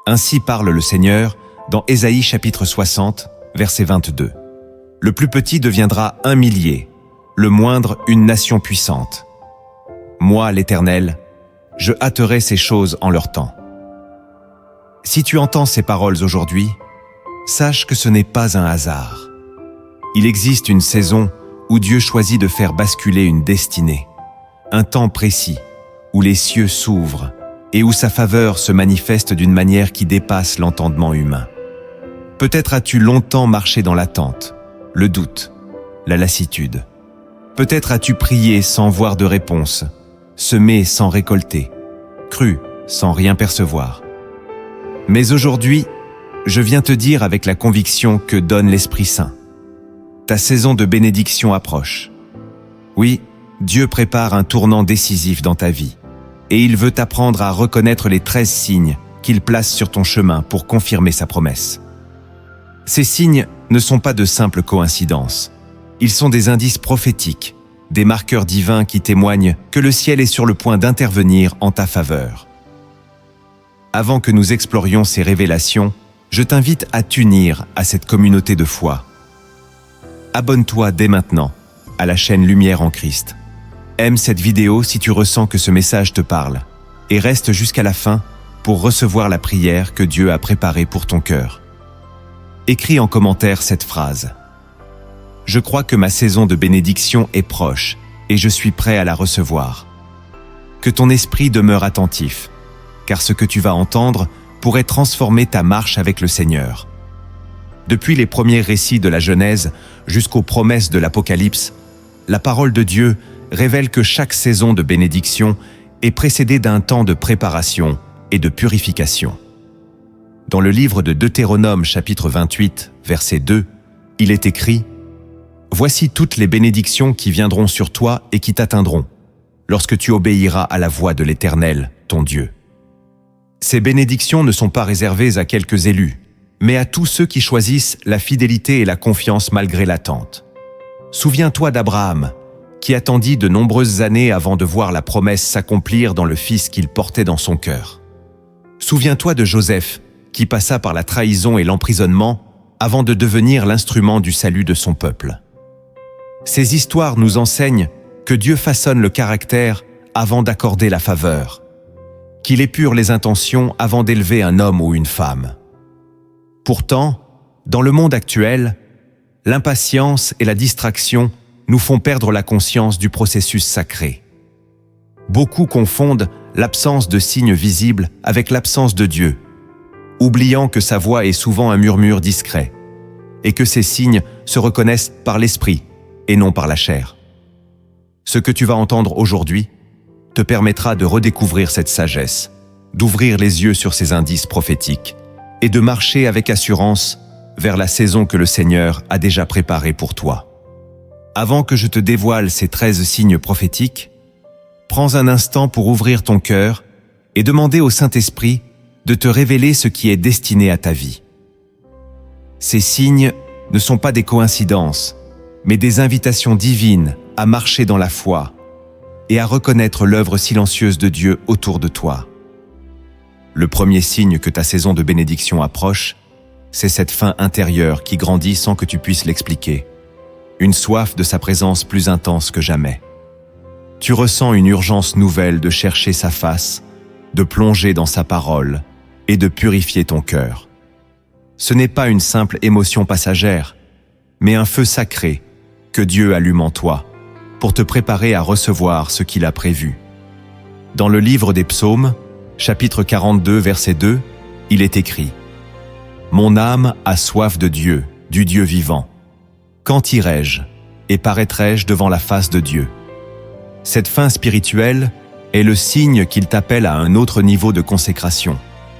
Ainsi parle le Seigneur dans Ésaïe chapitre 60, verset 22. Le plus petit deviendra un millier, le moindre une nation puissante. Moi, l'Éternel, je hâterai ces choses en leur temps. Si tu entends ces paroles aujourd'hui, sache que ce n'est pas un hasard. Il existe une saison où Dieu choisit de faire basculer une destinée, un temps précis où les cieux s'ouvrent et où sa faveur se manifeste d'une manière qui dépasse l'entendement humain. Peut-être as-tu longtemps marché dans l'attente, le doute, la lassitude. Peut-être as-tu prié sans voir de réponse, semé sans récolter, cru sans rien percevoir. Mais aujourd'hui, je viens te dire avec la conviction que donne l'Esprit Saint. Ta saison de bénédiction approche. Oui, Dieu prépare un tournant décisif dans ta vie, et il veut t'apprendre à reconnaître les 13 signes qu'il place sur ton chemin pour confirmer sa promesse. Ces signes ne sont pas de simples coïncidences. Ils sont des indices prophétiques, des marqueurs divins qui témoignent que le ciel est sur le point d'intervenir en ta faveur. Avant que nous explorions ces révélations, je t'invite à t'unir à cette communauté de foi. Abonne-toi dès maintenant à la chaîne Lumière en Christ. Aime cette vidéo si tu ressens que ce message te parle et reste jusqu'à la fin pour recevoir la prière que Dieu a préparée pour ton cœur. Écris en commentaire cette phrase. Je crois que ma saison de bénédiction est proche et je suis prêt à la recevoir. Que ton esprit demeure attentif, car ce que tu vas entendre pourrait transformer ta marche avec le Seigneur. Depuis les premiers récits de la Genèse jusqu'aux promesses de l'Apocalypse, la parole de Dieu révèle que chaque saison de bénédiction est précédée d'un temps de préparation et de purification. Dans le livre de Deutéronome chapitre 28, verset 2, il est écrit « Voici toutes les bénédictions qui viendront sur toi et qui t'atteindront, lorsque tu obéiras à la voix de l'Éternel, ton Dieu. » Ces bénédictions ne sont pas réservées à quelques élus, mais à tous ceux qui choisissent la fidélité et la confiance malgré l'attente. Souviens-toi d'Abraham, qui attendit de nombreuses années avant de voir la promesse s'accomplir dans le fils qu'il portait dans son cœur. Souviens-toi de Joseph, qui passa par la trahison et l'emprisonnement avant de devenir l'instrument du salut de son peuple. Ces histoires nous enseignent que Dieu façonne le caractère avant d'accorder la faveur, qu'il épure les intentions avant d'élever un homme ou une femme. Pourtant, dans le monde actuel, l'impatience et la distraction nous font perdre la conscience du processus sacré. Beaucoup confondent l'absence de signes visibles avec l'absence de Dieu, oubliant que sa voix est souvent un murmure discret, et que ces signes se reconnaissent par l'esprit et non par la chair. Ce que tu vas entendre aujourd'hui te permettra de redécouvrir cette sagesse, d'ouvrir les yeux sur ces indices prophétiques et de marcher avec assurance vers la saison que le Seigneur a déjà préparée pour toi. Avant que je te dévoile ces 13 signes prophétiques, prends un instant pour ouvrir ton cœur et demander au Saint-Esprit de te révéler ce qui est destiné à ta vie. Ces signes ne sont pas des coïncidences, mais des invitations divines à marcher dans la foi et à reconnaître l'œuvre silencieuse de Dieu autour de toi. Le premier signe que ta saison de bénédiction approche, c'est cette faim intérieure qui grandit sans que tu puisses l'expliquer. Une soif de sa présence plus intense que jamais. Tu ressens une urgence nouvelle de chercher sa face, de plonger dans sa parole et de purifier ton cœur. Ce n'est pas une simple émotion passagère, mais un feu sacré que Dieu allume en toi pour te préparer à recevoir ce qu'il a prévu. Dans le livre des Psaumes, chapitre 42, verset 2, il est écrit « Mon âme a soif de Dieu, du Dieu vivant. Quand irai-je et paraîtrai-je devant la face de Dieu ?» Cette faim spirituelle est le signe qu'il t'appelle à un autre niveau de consécration,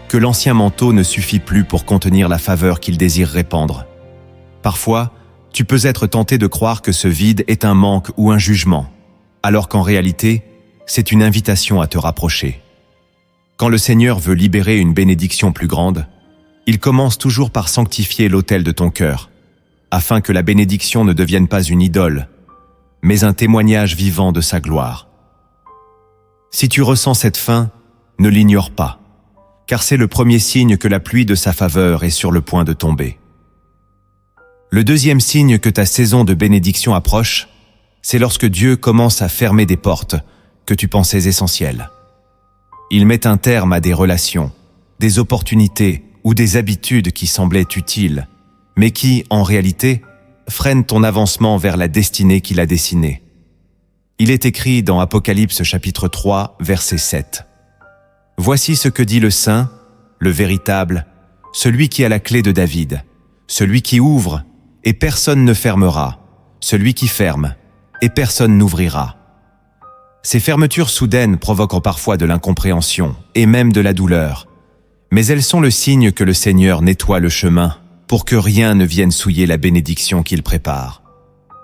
que l'ancien manteau ne suffit plus pour contenir la faveur qu'il désire répandre. Parfois, tu peux être tenté de croire que ce vide est un manque ou un jugement, alors qu'en réalité, c'est une invitation à te rapprocher. Quand le Seigneur veut libérer une bénédiction plus grande, il commence toujours par sanctifier l'autel de ton cœur, afin que la bénédiction ne devienne pas une idole, mais un témoignage vivant de sa gloire. Si tu ressens cette faim, ne l'ignore pas. car c'est le premier signe que la pluie de sa faveur est sur le point de tomber. Le deuxième signe que ta saison de bénédiction approche, c'est lorsque Dieu commence à fermer des portes que tu pensais essentielles. Il met un terme à des relations, des opportunités ou des habitudes qui semblaient utiles, mais qui, en réalité, freinent ton avancement vers la destinée qu'il a dessinée. Il est écrit dans Apocalypse chapitre 3, verset 7. « Voici ce que dit le Saint, le véritable, celui qui a la clé de David, celui qui ouvre, et personne ne fermera, celui qui ferme, et personne n'ouvrira. » Ces fermetures soudaines provoquent parfois de l'incompréhension et même de la douleur, mais elles sont le signe que le Seigneur nettoie le chemin pour que rien ne vienne souiller la bénédiction qu'il prépare.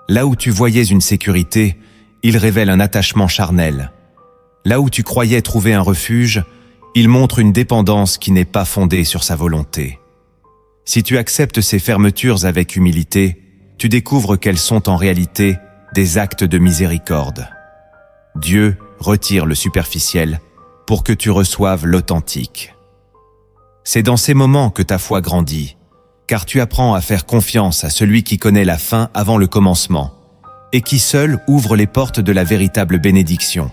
Là où tu voyais une sécurité, il révèle un attachement charnel. Là où tu croyais trouver un refuge, il montre une dépendance qui n'est pas fondée sur sa volonté. Si tu acceptes ces fermetures avec humilité, tu découvres qu'elles sont en réalité des actes de miséricorde. Dieu retire le superficiel pour que tu reçoives l'authentique. C'est dans ces moments que ta foi grandit, car tu apprends à faire confiance à celui qui connaît la fin avant le commencement et qui seul ouvre les portes de la véritable bénédiction.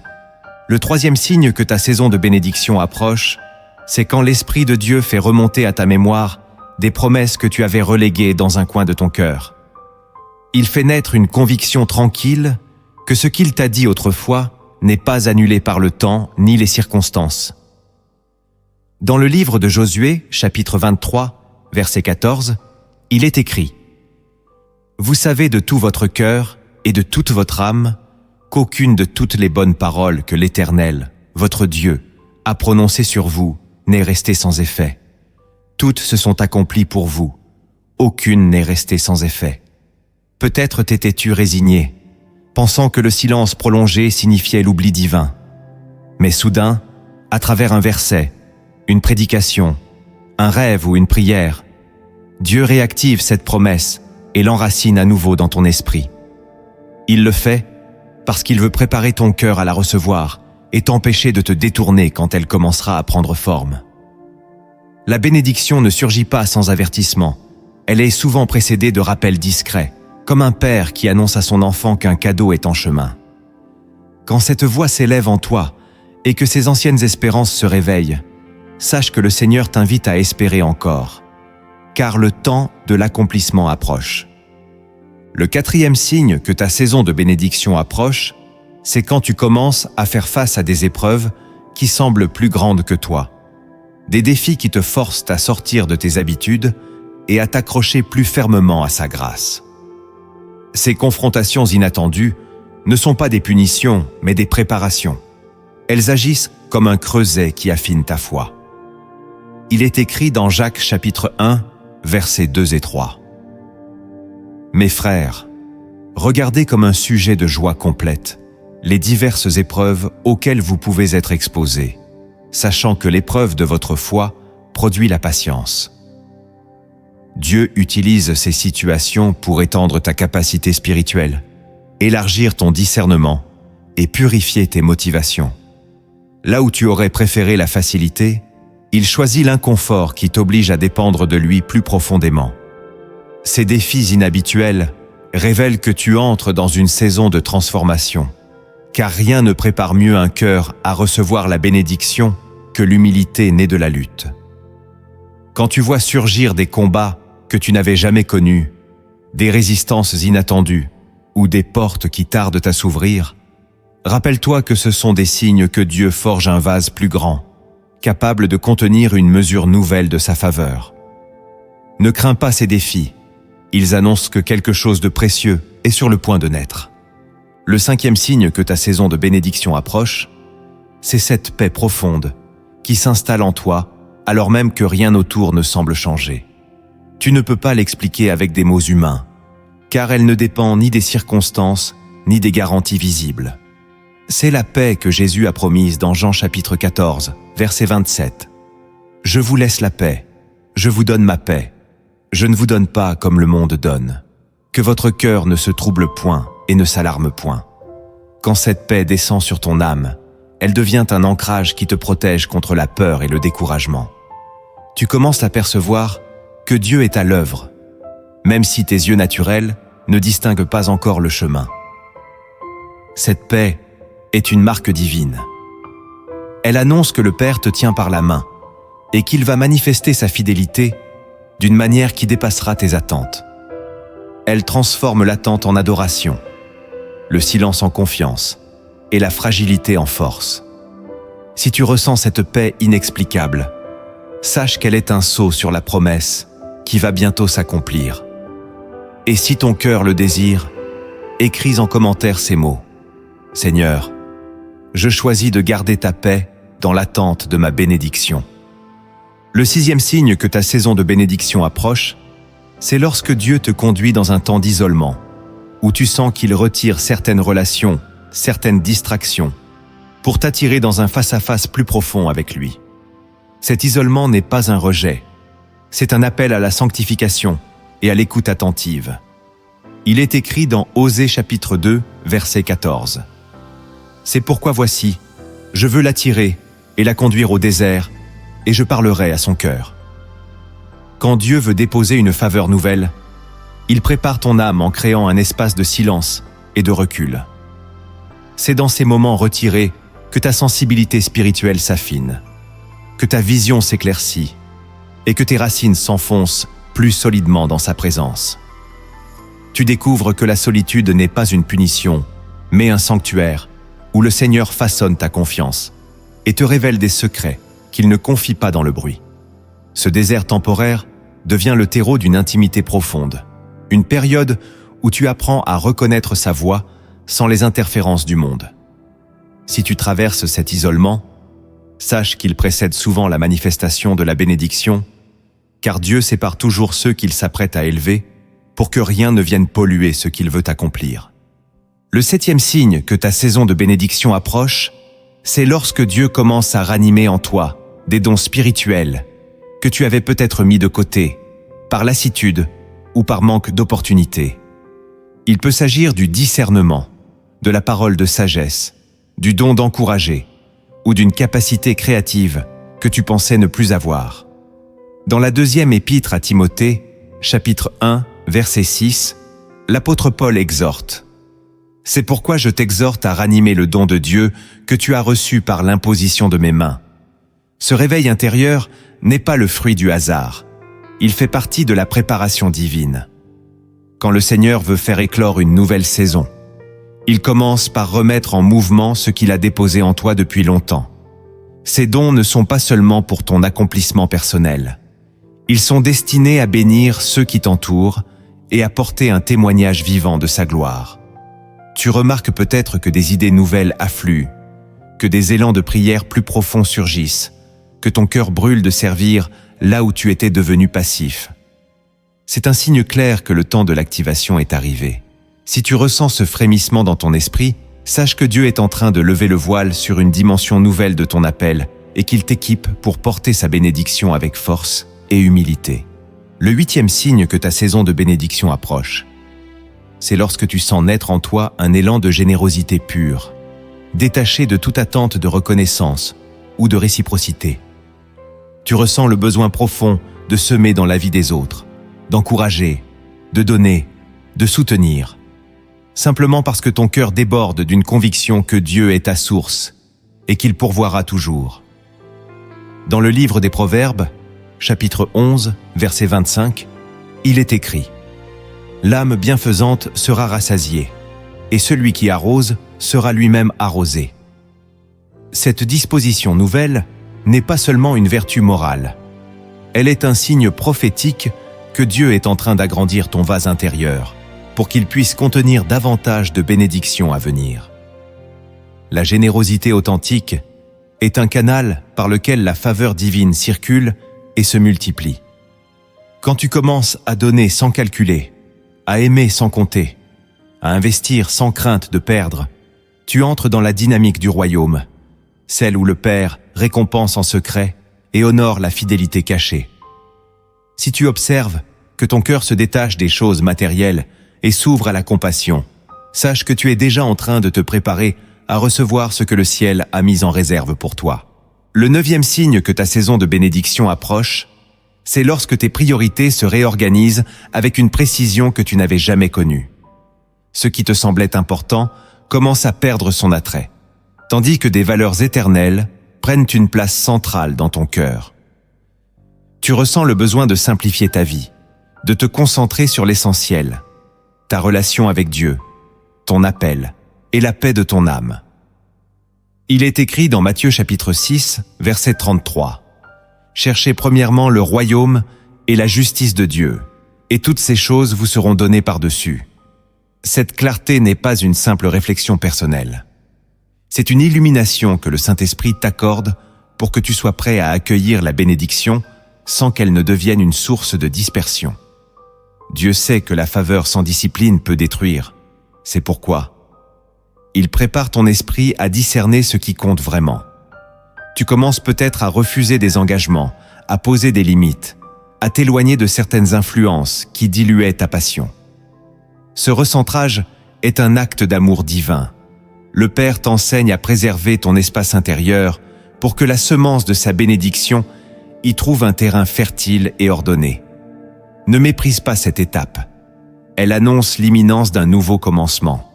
Le troisième signe que ta saison de bénédiction approche, c'est quand l'Esprit de Dieu fait remonter à ta mémoire des promesses que tu avais reléguées dans un coin de ton cœur. Il fait naître une conviction tranquille que ce qu'il t'a dit autrefois n'est pas annulé par le temps ni les circonstances. Dans le livre de Josué, chapitre 23, verset 14, il est écrit « Vous savez de tout votre cœur et de toute votre âme qu'aucune de toutes les bonnes paroles que l'Éternel, votre Dieu, a prononcées sur vous n'est restée sans effet. Toutes se sont accomplies pour vous, aucune n'est restée sans effet. Peut-être t'étais-tu résigné, pensant que le silence prolongé signifiait l'oubli divin. Mais soudain, à travers un verset, une prédication, un rêve ou une prière, Dieu réactive cette promesse et l'enracine à nouveau dans ton esprit. Il le fait parce qu'il veut préparer ton cœur à la recevoir et t'empêcher de te détourner quand elle commencera à prendre forme. La bénédiction ne surgit pas sans avertissement. Elle est souvent précédée de rappels discrets, comme un père qui annonce à son enfant qu'un cadeau est en chemin. Quand cette voix s'élève en toi et que ces anciennes espérances se réveillent, sache que le Seigneur t'invite à espérer encore, car le temps de l'accomplissement approche. Le quatrième signe que ta saison de bénédiction approche, c'est quand tu commences à faire face à des épreuves qui semblent plus grandes que toi. Des défis qui te forcent à sortir de tes habitudes et à t'accrocher plus fermement à sa grâce. Ces confrontations inattendues ne sont pas des punitions, mais des préparations. Elles agissent comme un creuset qui affine ta foi. Il est écrit dans Jacques chapitre 1, versets 2 et 3. « Mes frères, regardez comme un sujet de joie complète les diverses épreuves auxquelles vous pouvez être exposés, sachant que l'épreuve de votre foi produit la patience. » Dieu utilise ces situations pour étendre ta capacité spirituelle, élargir ton discernement et purifier tes motivations. Là où tu aurais préféré la facilité, il choisit l'inconfort qui t'oblige à dépendre de lui plus profondément. Ces défis inhabituels révèlent que tu entres dans une saison de transformation, car rien ne prépare mieux un cœur à recevoir la bénédiction que l'humilité née de la lutte. Quand tu vois surgir des combats que tu n'avais jamais connus, des résistances inattendues ou des portes qui tardent à s'ouvrir, rappelle-toi que ce sont des signes que Dieu forge un vase plus grand, capable de contenir une mesure nouvelle de sa faveur. Ne crains pas ces défis, ils annoncent que quelque chose de précieux est sur le point de naître. Le cinquième signe que ta saison de bénédiction approche, c'est cette paix profonde qui s'installe en toi alors même que rien autour ne semble changer. Tu ne peux pas l'expliquer avec des mots humains, car elle ne dépend ni des circonstances ni des garanties visibles. C'est la paix que Jésus a promise dans Jean chapitre 14, verset 27. « Je vous laisse la paix, je vous donne ma paix. Je ne vous donne pas comme le monde donne. Que votre cœur ne se trouble point et ne s'alarme point. Quand cette paix descend sur ton âme, elle devient un ancrage qui te protège contre la peur et le découragement. tu commences à percevoir que Dieu est à l'œuvre, même si tes yeux naturels ne distinguent pas encore le chemin. Cette paix est une marque divine. Elle annonce que le Père te tient par la main et qu'il va manifester sa fidélité d'une manière qui dépassera tes attentes. Elle transforme l'attente en adoration, le silence en confiance et la fragilité en force. Si tu ressens cette paix inexplicable, sache qu'elle est un sceau sur la promesse qui va bientôt s'accomplir. Et si ton cœur le désire, écris en commentaire ces mots. Seigneur, je choisis de garder ta paix dans l'attente de ma bénédiction. Le 6e signe que ta saison de bénédiction approche, c'est lorsque Dieu te conduit dans un temps d'isolement, où tu sens qu'il retire certaines relations, certaines distractions, pour t'attirer dans un face-à-face plus profond avec lui. Cet isolement n'est pas un rejet, c'est un appel à la sanctification et à l'écoute attentive. Il est écrit dans Osée chapitre 2, verset 14. C'est pourquoi voici, je veux l'attirer et la conduire au désert, et je parlerai à son cœur. Quand Dieu veut déposer une faveur nouvelle, il prépare ton âme en créant un espace de silence et de recul. C'est dans ces moments retirés que ta sensibilité spirituelle s'affine, que ta vision s'éclaircit et que tes racines s'enfoncent plus solidement dans sa présence. Tu découvres que la solitude n'est pas une punition, mais un sanctuaire où le Seigneur façonne ta confiance et te révèle des secrets qu'il ne confie pas dans le bruit. Ce désert temporaire devient le terreau d'une intimité profonde, une période où tu apprends à reconnaître sa voix sans les interférences du monde. Si tu traverses cet isolement, sache qu'il précède souvent la manifestation de la bénédiction, car Dieu sépare toujours ceux qu'il s'apprête à élever pour que rien ne vienne polluer ce qu'il veut accomplir. Le 7e signe que ta saison de bénédiction approche, c'est lorsque Dieu commence à ranimer en toi des dons spirituels que tu avais peut-être mis de côté, par lassitude ou par manque d'opportunité. Il peut s'agir du discernement, de la parole de sagesse, du don d'encourager ou d'une capacité créative que tu pensais ne plus avoir. Dans la 2e épître à Timothée, chapitre 1, verset 6, l'apôtre Paul exhorte « C'est pourquoi je t'exhorte à ranimer le don de Dieu que tu as reçu par l'imposition de mes mains. » Ce réveil intérieur n'est pas le fruit du hasard. Il fait partie de la préparation divine. Quand le Seigneur veut faire éclore une nouvelle saison, il commence par remettre en mouvement ce qu'il a déposé en toi depuis longtemps. Ces dons ne sont pas seulement pour ton accomplissement personnel. Ils sont destinés à bénir ceux qui t'entourent et à porter un témoignage vivant de sa gloire. Tu remarques peut-être que des idées nouvelles affluent, que des élans de prière plus profonds surgissent, que ton cœur brûle de servir là où tu étais devenu passif. C'est un signe clair que le temps de l'activation est arrivé. Si tu ressens ce frémissement dans ton esprit, sache que Dieu est en train de lever le voile sur une dimension nouvelle de ton appel et qu'il t'équipe pour porter sa bénédiction avec force et humilité. Le 8e signe que ta saison de bénédiction approche, c'est lorsque tu sens naître en toi un élan de générosité pure, détaché de toute attente de reconnaissance ou de réciprocité. Tu ressens le besoin profond de semer dans la vie des autres, d'encourager, de donner, de soutenir, simplement parce que ton cœur déborde d'une conviction que Dieu est ta source et qu'il pourvoira toujours. Dans le livre des Proverbes, chapitre 11, verset 25, il est écrit « L'âme bienfaisante sera rassasiée, et celui qui arrose sera lui-même arrosé. » Cette disposition nouvelle n'est pas seulement une vertu morale. Elle est un signe prophétique que Dieu est en train d'agrandir ton vase intérieur pour qu'il puisse contenir davantage de bénédictions à venir. La générosité authentique est un canal par lequel la faveur divine circule et se multiplie. Quand tu commences à donner sans calculer, à aimer sans compter, à investir sans crainte de perdre, tu entres dans la dynamique du royaume, celle où le Père récompense en secret et honore la fidélité cachée. Si tu observes que ton cœur se détache des choses matérielles et s'ouvre à la compassion, sache que tu es déjà en train de te préparer à recevoir ce que le ciel a mis en réserve pour toi. Le 9e signe que ta saison de bénédiction approche, C'est lorsque tes priorités se réorganisent avec une précision que tu n'avais jamais connue. Ce qui te semblait important commence à perdre son attrait, tandis que des valeurs éternelles prennent une place centrale dans ton cœur. Tu ressens le besoin de simplifier ta vie, de te concentrer sur l'essentiel, ta relation avec Dieu, ton appel et la paix de ton âme. Il est écrit dans Matthieu chapitre 6, verset 33. « Cherchez premièrement le royaume et la justice de Dieu, et toutes ces choses vous seront données par-dessus. » Cette clarté n'est pas une simple réflexion personnelle. C'est une illumination que le Saint-Esprit t'accorde pour que tu sois prêt à accueillir la bénédiction sans qu'elle ne devienne une source de dispersion. Dieu sait que la faveur sans discipline peut détruire. C'est pourquoi il prépare ton esprit à discerner ce qui compte vraiment. Tu commences peut-être à refuser des engagements, à poser des limites, à t'éloigner de certaines influences qui diluaient ta passion. Ce recentrage est un acte d'amour divin. Le Père t'enseigne à préserver ton espace intérieur pour que la semence de sa bénédiction y trouve un terrain fertile et ordonné. Ne méprise pas cette étape. Elle annonce l'imminence d'un nouveau commencement.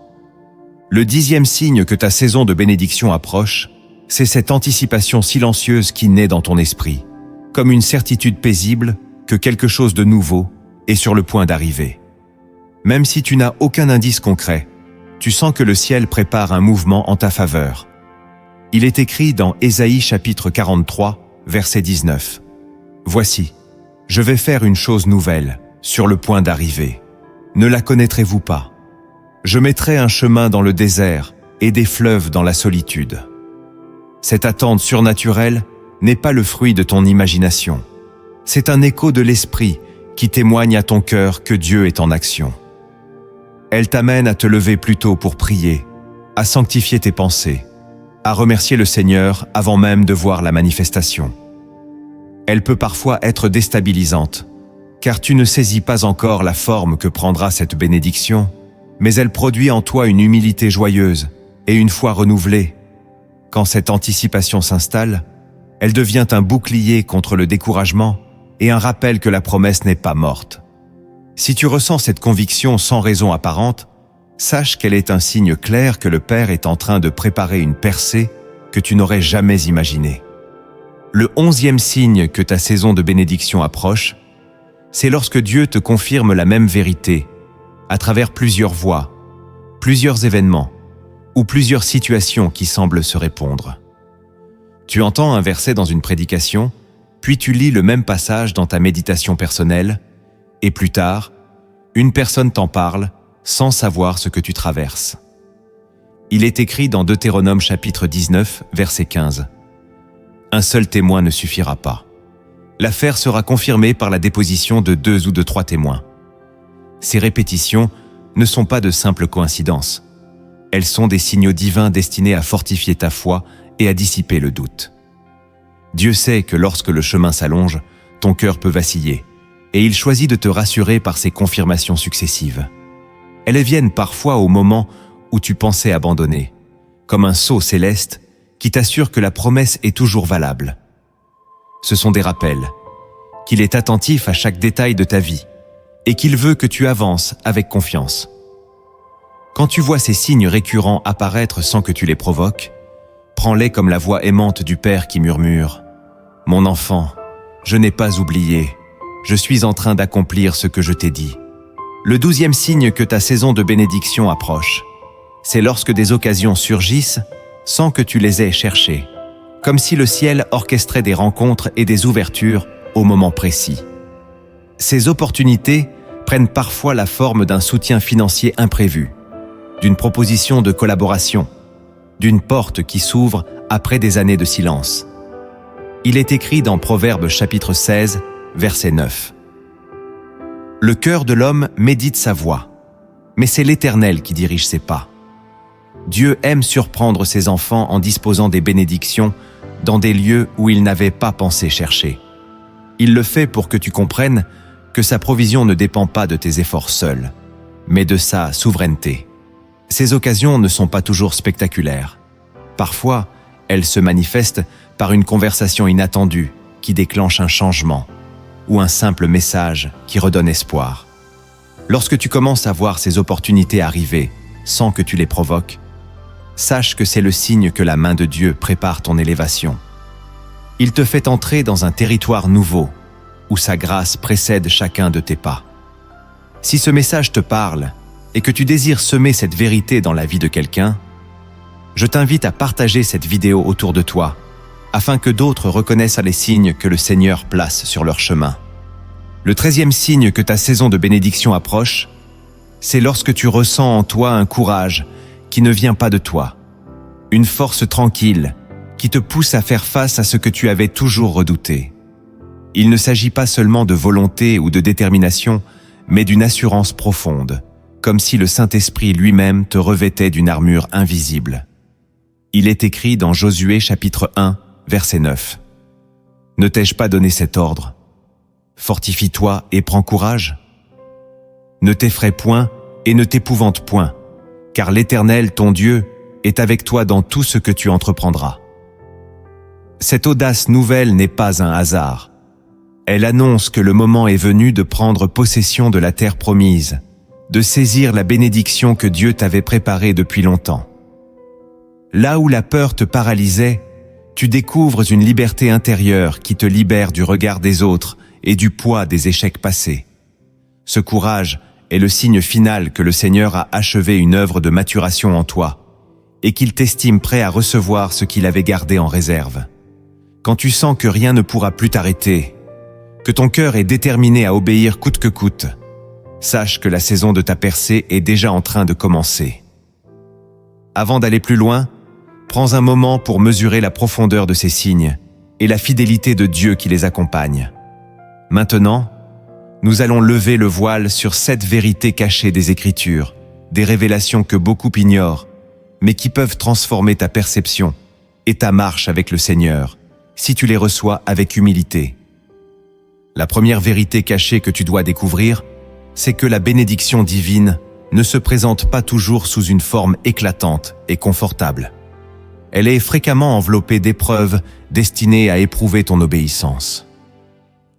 Le 10e signe que ta saison de bénédiction approche, c'est cette anticipation silencieuse qui naît dans ton esprit, comme une certitude paisible que quelque chose de nouveau est sur le point d'arriver. Même si tu n'as aucun indice concret, tu sens que le ciel prépare un mouvement en ta faveur. Il est écrit dans Ésaïe chapitre 43, verset 19. « Voici, je vais faire une chose nouvelle, sur le point d'arriver. Ne la connaîtrez-vous pas? Je mettrai un chemin dans le désert et des fleuves dans la solitude. » Cette attente surnaturelle n'est pas le fruit de ton imagination. C'est un écho de l'esprit qui témoigne à ton cœur que Dieu est en action. Elle t'amène à te lever plus tôt pour prier, à sanctifier tes pensées, à remercier le Seigneur avant même de voir la manifestation. Elle peut parfois être déstabilisante, car tu ne saisis pas encore la forme que prendra cette bénédiction, mais elle produit en toi une humilité joyeuse et une foi renouvelée. Quand cette anticipation s'installe, elle devient un bouclier contre le découragement et un rappel que la promesse n'est pas morte. Si tu ressens cette conviction sans raison apparente, sache qu'elle est un signe clair que le Père est en train de préparer une percée que tu n'aurais jamais imaginée. Le 11e signe que ta saison de bénédiction approche, c'est lorsque Dieu te confirme la même vérité, à travers plusieurs voies, plusieurs événements ou plusieurs situations qui semblent se répondre. Tu entends un verset dans une prédication, puis tu lis le même passage dans ta méditation personnelle, et plus tard, une personne t'en parle sans savoir ce que tu traverses. Il est écrit dans Deutéronome chapitre 19, verset 15. « Un seul témoin ne suffira pas. L'affaire sera confirmée par la déposition de 2 ou de 3 témoins. » Ces répétitions ne sont pas de simples coïncidences. Elles sont des signaux divins destinés à fortifier ta foi et à dissiper le doute. Dieu sait que lorsque le chemin s'allonge, ton cœur peut vaciller, et il choisit de te rassurer par ces confirmations successives. Elles viennent parfois au moment où tu pensais abandonner, comme un sceau céleste qui t'assure que la promesse est toujours valable. Ce sont des rappels, qu'il est attentif à chaque détail de ta vie, et qu'il veut que tu avances avec confiance. Quand tu vois ces signes récurrents apparaître sans que tu les provoques, prends-les comme la voix aimante du Père qui murmure « Mon enfant, je n'ai pas oublié, je suis en train d'accomplir ce que je t'ai dit. » Le 12e signe que ta saison de bénédiction approche, c'est lorsque des occasions surgissent sans que tu les aies cherchées, comme si le ciel orchestrait des rencontres et des ouvertures au moment précis. Ces opportunités prennent parfois la forme d'un soutien financier imprévu, d'une proposition de collaboration, d'une porte qui s'ouvre après des années de silence. Il est écrit dans Proverbes chapitre 16, verset 9. « Le cœur de l'homme médite sa voie, mais c'est l'Éternel qui dirige ses pas. » Dieu aime surprendre ses enfants en disposant des bénédictions dans des lieux où il n'avait pas pensé chercher. Il le fait pour que tu comprennes que sa provision ne dépend pas de tes efforts seuls, mais de sa souveraineté. Ces occasions ne sont pas toujours spectaculaires. Parfois, elles se manifestent par une conversation inattendue qui déclenche un changement, ou un simple message qui redonne espoir. Lorsque tu commences à voir ces opportunités arriver sans que tu les provoques, sache que c'est le signe que la main de Dieu prépare ton élévation. Il te fait entrer dans un territoire nouveau, où sa grâce précède chacun de tes pas. Si ce message te parle et que tu désires semer cette vérité dans la vie de quelqu'un, je t'invite à partager cette vidéo autour de toi, afin que d'autres reconnaissent les signes que le Seigneur place sur leur chemin. Le 13e signe que ta saison de bénédiction approche, c'est lorsque tu ressens en toi un courage qui ne vient pas de toi, une force tranquille qui te pousse à faire face à ce que tu avais toujours redouté. Il ne s'agit pas seulement de volonté ou de détermination, mais d'une assurance profonde, comme si le Saint-Esprit lui-même te revêtait d'une armure invisible. Il est écrit dans Josué chapitre 1, verset 9. « Ne t'ai-je pas donné cet ordre ? Fortifie-toi et prends courage. Ne t'effraie point et ne t'épouvante point, car l'Éternel, ton Dieu, est avec toi dans tout ce que tu entreprendras. » Cette audace nouvelle n'est pas un hasard. Elle annonce que le moment est venu de prendre possession de la terre promise, de saisir la bénédiction que Dieu t'avait préparée depuis longtemps. Là où la peur te paralysait, tu découvres une liberté intérieure qui te libère du regard des autres et du poids des échecs passés. Ce courage est le signe final que le Seigneur a achevé une œuvre de maturation en toi et qu'il t'estime prêt à recevoir ce qu'il avait gardé en réserve. Quand tu sens que rien ne pourra plus t'arrêter, que ton cœur est déterminé à obéir coûte que coûte, sache que la saison de ta percée est déjà en train de commencer. Avant d'aller plus loin, prends un moment pour mesurer la profondeur de ces signes et la fidélité de Dieu qui les accompagne. Maintenant, nous allons lever le voile sur 7 vérités cachées des Écritures, des révélations que beaucoup ignorent, mais qui peuvent transformer ta perception et ta marche avec le Seigneur, si tu les reçois avec humilité. La première vérité cachée que tu dois découvrir, c'est que la bénédiction divine ne se présente pas toujours sous une forme éclatante et confortable. Elle est fréquemment enveloppée d'épreuves destinées à éprouver ton obéissance.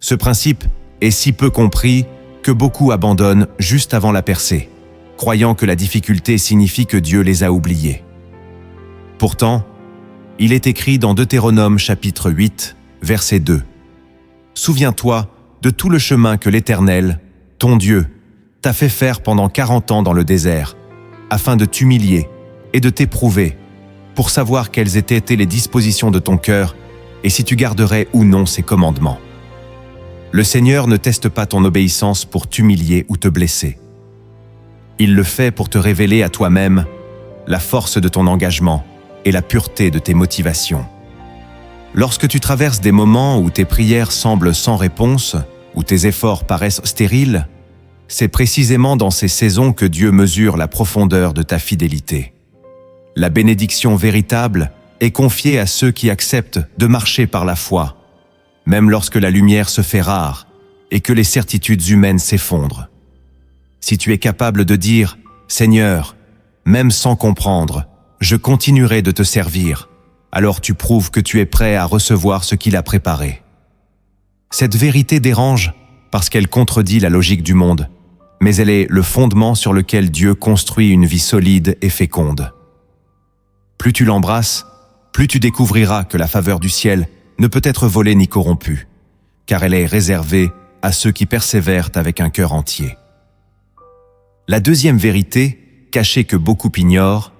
Ce principe est si peu compris que beaucoup abandonnent juste avant la percée, croyant que la difficulté signifie que Dieu les a oubliés. Pourtant, il est écrit dans Deutéronome chapitre 8, verset 2. « Souviens-toi de tout le chemin que l'Éternel, ton Dieu, t'a fait faire pendant 40 ans dans le désert, afin de t'humilier et de t'éprouver, pour savoir quelles étaient les dispositions de ton cœur et si tu garderais ou non ses commandements. Le Seigneur ne teste pas ton obéissance pour t'humilier ou te blesser. Il le fait pour te révéler à toi-même la force de ton engagement et la pureté de tes motivations. Lorsque tu traverses des moments où tes prières semblent sans réponse, où tes efforts paraissent stériles, c'est précisément dans ces saisons que Dieu mesure la profondeur de ta fidélité. La bénédiction véritable est confiée à ceux qui acceptent de marcher par la foi, même lorsque la lumière se fait rare et que les certitudes humaines s'effondrent. Si tu es capable de dire « Seigneur, même sans comprendre, je continuerai de te servir », alors tu prouves que tu es prêt à recevoir ce qu'il a préparé. Cette vérité dérange parce qu'elle contredit la logique du monde, mais elle est le fondement sur lequel Dieu construit une vie solide et féconde. Plus tu l'embrasses, plus tu découvriras que la faveur du ciel ne peut être volée ni corrompue, car elle est réservée à ceux qui persévèrent avec un cœur entier. La deuxième vérité, cachée que beaucoup ignorent,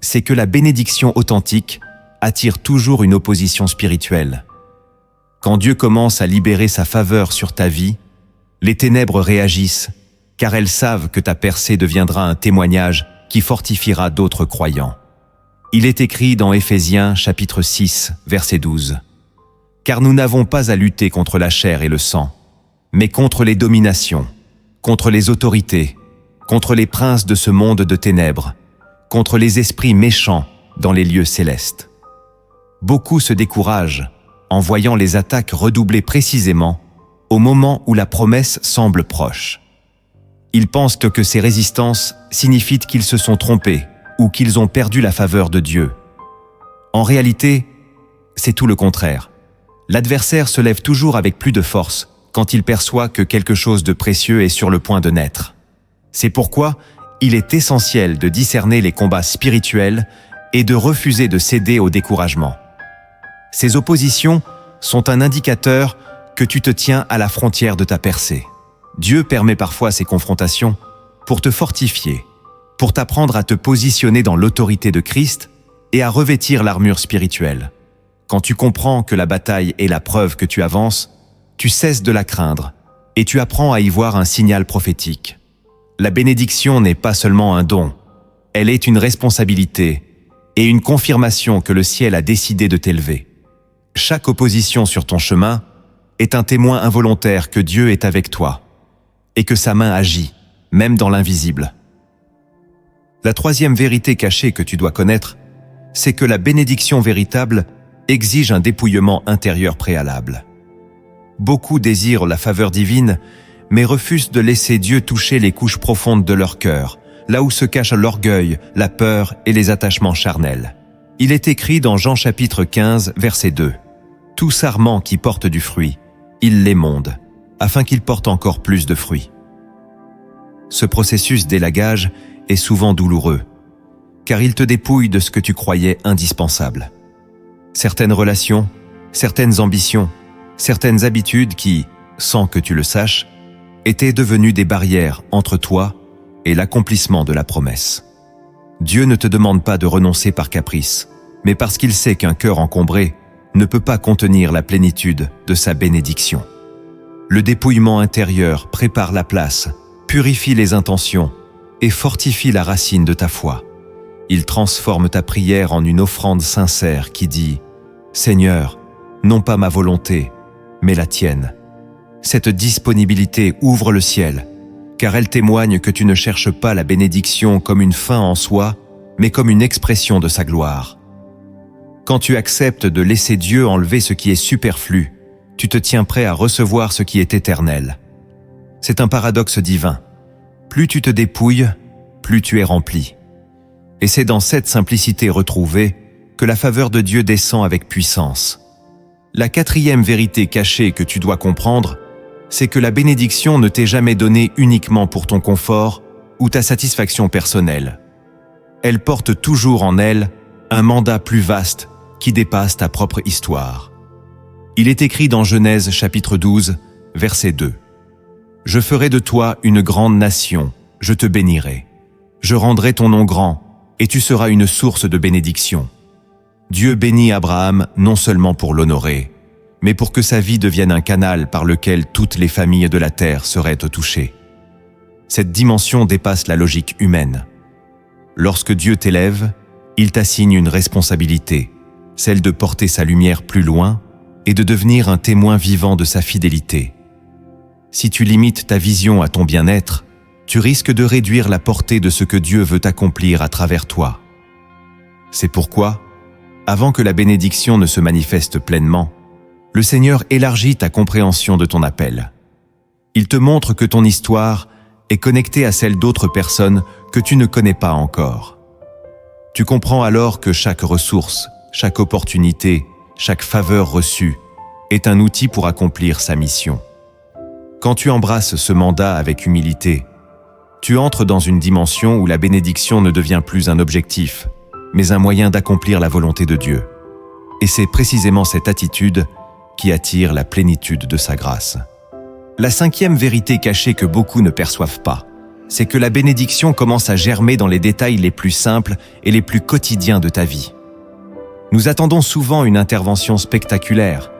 c'est que la bénédiction authentique attire toujours une opposition spirituelle. Quand Dieu commence à libérer sa faveur sur ta vie, les ténèbres réagissent, car elles savent que ta percée deviendra un témoignage qui fortifiera d'autres croyants. Il est écrit dans Éphésiens chapitre 6, verset 12. « Car nous n'avons pas à lutter contre la chair et le sang, mais contre les dominations, contre les autorités, contre les princes de ce monde de ténèbres, contre les esprits méchants dans les lieux célestes. » Beaucoup se découragent en voyant les attaques redoubler précisément au moment où la promesse semble proche. Ils pensent que ces résistances signifient qu'ils se sont trompés ou qu'ils ont perdu la faveur de Dieu. En réalité, c'est tout le contraire. L'adversaire se lève toujours avec plus de force quand il perçoit que quelque chose de précieux est sur le point de naître. C'est pourquoi il est essentiel de discerner les combats spirituels et de refuser de céder au découragement. Ces oppositions sont un indicateur que tu te tiens à la frontière de ta percée. Dieu permet parfois ces confrontations pour te fortifier, pour t'apprendre à te positionner dans l'autorité de Christ et à revêtir l'armure spirituelle. Quand tu comprends que la bataille est la preuve que tu avances, tu cesses de la craindre et tu apprends à y voir un signal prophétique. La bénédiction n'est pas seulement un don, elle est une responsabilité et une confirmation que le ciel a décidé de t'élever. Chaque opposition sur ton chemin est un témoin involontaire que Dieu est avec toi et que sa main agit, même dans l'invisible. La troisième vérité cachée que tu dois connaître, c'est que la bénédiction véritable exige un dépouillement intérieur préalable. Beaucoup désirent la faveur divine, mais refusent de laisser Dieu toucher les couches profondes de leur cœur, là où se cachent l'orgueil, la peur et les attachements charnels. Il est écrit dans Jean chapitre 15, verset 2. « Tout sarment qui porte du fruit, il l'émonde, afin qu'il porte encore plus de fruits. » Ce processus d'élagage est souvent douloureux, car il te dépouille de ce que tu croyais indispensable. Certaines relations, certaines ambitions, certaines habitudes qui, sans que tu le saches, étaient devenues des barrières entre toi et l'accomplissement de la promesse. Dieu ne te demande pas de renoncer par caprice, mais parce qu'il sait qu'un cœur encombré ne peut pas contenir la plénitude de sa bénédiction. Le dépouillement intérieur prépare la place, purifie les intentions et fortifie la racine de ta foi. Il transforme ta prière en une offrande sincère qui dit « Seigneur, non pas ma volonté, mais la tienne. » Cette disponibilité ouvre le ciel, car elle témoigne que tu ne cherches pas la bénédiction comme une fin en soi, mais comme une expression de sa gloire. Quand tu acceptes de laisser Dieu enlever ce qui est superflu, tu te tiens prêt à recevoir ce qui est éternel. C'est un paradoxe divin. Plus tu te dépouilles, plus tu es rempli. Et c'est dans cette simplicité retrouvée que la faveur de Dieu descend avec puissance. La quatrième vérité cachée que tu dois comprendre, c'est que la bénédiction ne t'est jamais donnée uniquement pour ton confort ou ta satisfaction personnelle. Elle porte toujours en elle un mandat plus vaste qui dépasse ta propre histoire. Il est écrit dans Genèse chapitre 12, verset 2. « Je ferai de toi une grande nation, je te bénirai. Je rendrai ton nom grand, et tu seras une source de bénédiction. » Dieu bénit Abraham non seulement pour l'honorer, mais pour que sa vie devienne un canal par lequel toutes les familles de la terre seraient touchées. Cette dimension dépasse la logique humaine. Lorsque Dieu t'élève, il t'assigne une responsabilité, celle de porter sa lumière plus loin et de devenir un témoin vivant de sa fidélité. Si tu limites ta vision à ton bien-être, tu risques de réduire la portée de ce que Dieu veut accomplir à travers toi. C'est pourquoi, avant que la bénédiction ne se manifeste pleinement, le Seigneur élargit ta compréhension de ton appel. Il te montre que ton histoire est connectée à celle d'autres personnes que tu ne connais pas encore. Tu comprends alors que chaque ressource, chaque opportunité, chaque faveur reçue est un outil pour accomplir sa mission. Quand tu embrasses ce mandat avec humilité, tu entres dans une dimension où la bénédiction ne devient plus un objectif, mais un moyen d'accomplir la volonté de Dieu. Et c'est précisément cette attitude qui attire la plénitude de sa grâce. La cinquième vérité cachée que beaucoup ne perçoivent pas, c'est que la bénédiction commence à germer dans les détails les plus simples et les plus quotidiens de ta vie. Nous attendons souvent une intervention spectaculaire,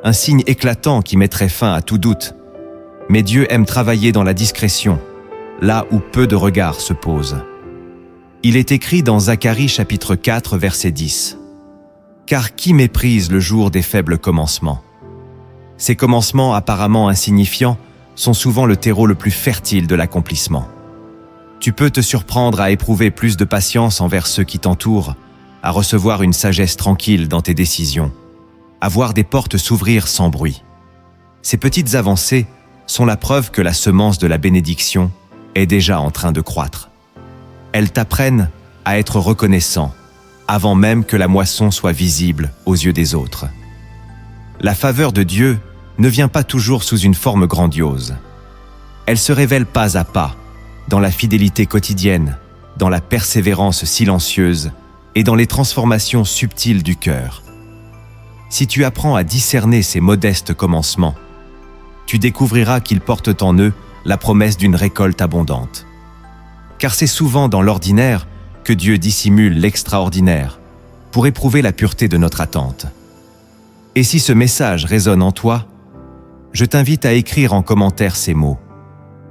un signe éclatant qui mettrait fin à tout doute. Mais Dieu aime travailler dans la discrétion, là où peu de regards se posent. Il est écrit dans Zacharie chapitre 4, verset 10. « Car qui méprise le jour des faibles commencements ? Ces commencements apparemment insignifiants sont souvent le terreau le plus fertile de l'accomplissement. Tu peux te surprendre à éprouver plus de patience envers ceux qui t'entourent, à recevoir une sagesse tranquille dans tes décisions, à voir des portes s'ouvrir sans bruit. Ces petites avancées sont la preuve que la semence de la bénédiction est déjà en train de croître. Elles t'apprennent à être reconnaissant avant même que la moisson soit visible aux yeux des autres. La faveur de Dieu ne vient pas toujours sous une forme grandiose. Elle se révèle pas à pas, dans la fidélité quotidienne, dans la persévérance silencieuse et dans les transformations subtiles du cœur. Si tu apprends à discerner ces modestes commencements, tu découvriras qu'ils portent en eux la promesse d'une récolte abondante. Car c'est souvent dans l'ordinaire que Dieu dissimule l'extraordinaire pour éprouver la pureté de notre attente. Et si ce message résonne en toi, je t'invite à écrire en commentaire ces mots.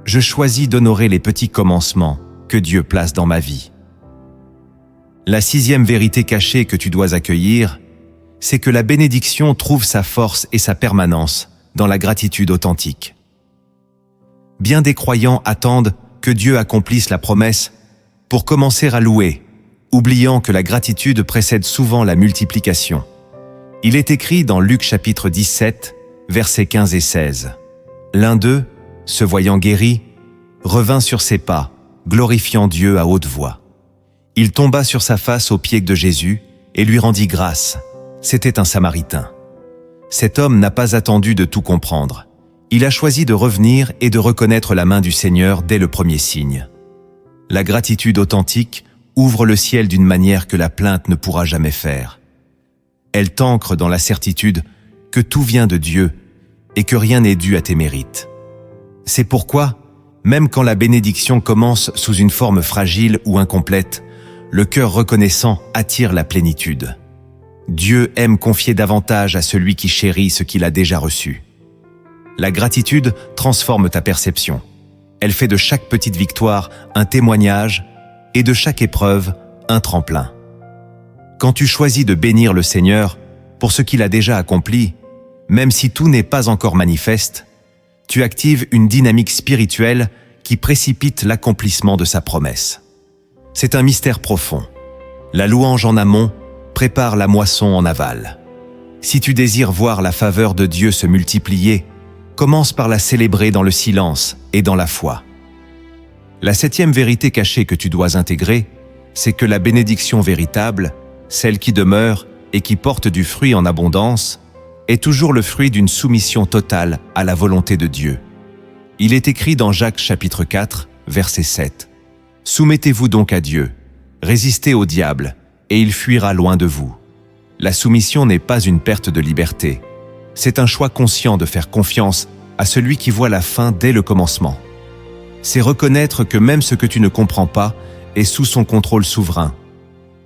Je choisis d'honorer les petits commencements que Dieu place dans ma vie. La 6e vérité cachée que tu dois accueillir, c'est que la bénédiction trouve sa force et sa permanence dans la gratitude authentique. Bien des croyants attendent que Dieu accomplisse la promesse pour commencer à louer, oubliant que la gratitude précède souvent la multiplication. Il est écrit dans Luc chapitre 17, versets 15 et 16. L'un d'eux, se voyant guéri, revint sur ses pas, glorifiant Dieu à haute voix. Il tomba sur sa face aux pieds de Jésus et lui rendit grâce. C'était un Samaritain. Cet homme n'a pas attendu de tout comprendre. Il a choisi de revenir et de reconnaître la main du Seigneur dès le premier signe. La gratitude authentique ouvre le ciel d'une manière que la plainte ne pourra jamais faire. Elle t'ancre dans la certitude que tout vient de Dieu et que rien n'est dû à tes mérites. C'est pourquoi, même quand la bénédiction commence sous une forme fragile ou incomplète, le cœur reconnaissant attire la plénitude. Dieu aime confier davantage à celui qui chérit ce qu'il a déjà reçu. La gratitude transforme ta perception. Elle fait de chaque petite victoire un témoignage et de chaque épreuve un tremplin. Quand tu choisis de bénir le Seigneur pour ce qu'il a déjà accompli, même si tout n'est pas encore manifeste, tu actives une dynamique spirituelle qui précipite l'accomplissement de sa promesse. C'est un mystère profond. La louange en amont prépare la moisson en aval. Si tu désires voir la faveur de Dieu se multiplier, commence par la célébrer dans le silence et dans la foi. La 7e vérité cachée que tu dois intégrer, c'est que la bénédiction véritable, celle qui demeure et qui porte du fruit en abondance, est toujours le fruit d'une soumission totale à la volonté de Dieu. Il est écrit dans Jacques chapitre 4, verset 7. « Soumettez-vous donc à Dieu, résistez au diable, et il fuira loin de vous. » La soumission n'est pas une perte de liberté. C'est un choix conscient de faire confiance à celui qui voit la fin dès le commencement. C'est reconnaître que même ce que tu ne comprends pas est sous son contrôle souverain.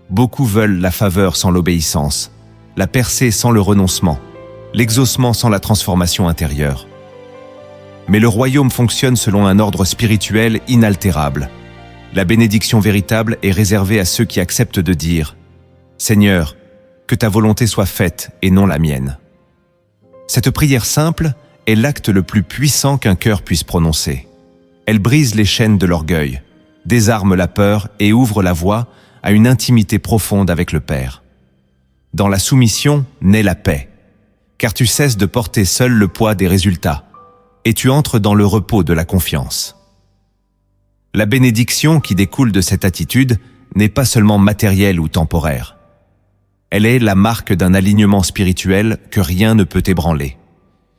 Beaucoup veulent la faveur sans l'obéissance, la percée sans le renoncement, l'exaucement sans la transformation intérieure. Mais le royaume fonctionne selon un ordre spirituel inaltérable. La bénédiction véritable est réservée à ceux qui acceptent de dire « Seigneur, que ta volonté soit faite et non la mienne. » Cette prière simple est l'acte le plus puissant qu'un cœur puisse prononcer. Elle brise les chaînes de l'orgueil, désarme la peur et ouvre la voie à une intimité profonde avec le Père. Dans la soumission naît la paix, car tu cesses de porter seul le poids des résultats et tu entres dans le repos de la confiance. La bénédiction qui découle de cette attitude n'est pas seulement matérielle ou temporaire. Elle est la marque d'un alignement spirituel que rien ne peut ébranler.